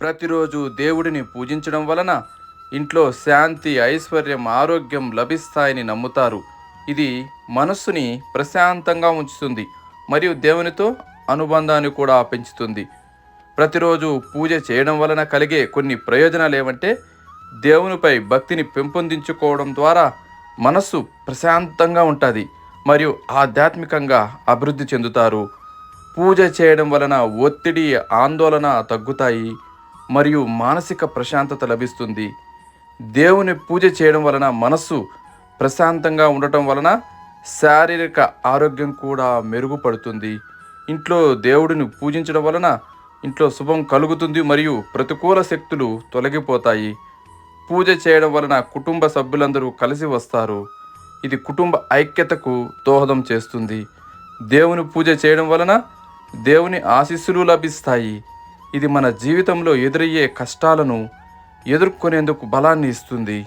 ప్రతిరోజు దేవుడిని పూజించడం వలన ఇంట్లో శాంతి, ఐశ్వర్యం, ఆరోగ్యం లభిస్తాయని నమ్ముతారు. ఇది మనస్సుని ప్రశాంతంగా ఉంచుతుంది మరియు దేవునితో అనుబంధాన్ని కూడా పెంచుతుంది. ప్రతిరోజు పూజ చేయడం వలన కలిగే కొన్ని ప్రయోజనాలు ఏమంటే, దేవునిపై భక్తిని పెంపొందించుకోవడం ద్వారా మనస్సు ప్రశాంతంగా ఉంటుంది మరియు ఆధ్యాత్మికంగా అభివృద్ధి చెందుతారు. పూజ చేయడం వలన ఒత్తిడి, ఆందోళన తగ్గుతాయి మరియు మానసిక ప్రశాంతత లభిస్తుంది. దేవుని పూజ చేయడం వలన మనస్సు ప్రశాంతంగా ఉండటం వలన శారీరక ఆరోగ్యం కూడా మెరుగుపడుతుంది. ఇంట్లో దేవుడిని పూజించడం వలన ఇంట్లో శుభం కలుగుతుంది మరియు ప్రతికూల శక్తులు తొలగిపోతాయి. పూజ చేయడం వలన కుటుంబ సభ్యులందరూ కలిసి వస్తారు. ఇది కుటుంబ ఐక్యతకు దోహదం చేస్తుంది. దేవుని పూజ చేయడం వలన దేవుని ఆశీస్సులు లభిస్తాయి. ఇది మన జీవితంలో ఎదురయ్యే కష్టాలను ఎదుర్కొనేందుకు బలాన్ని ఇస్తుంది.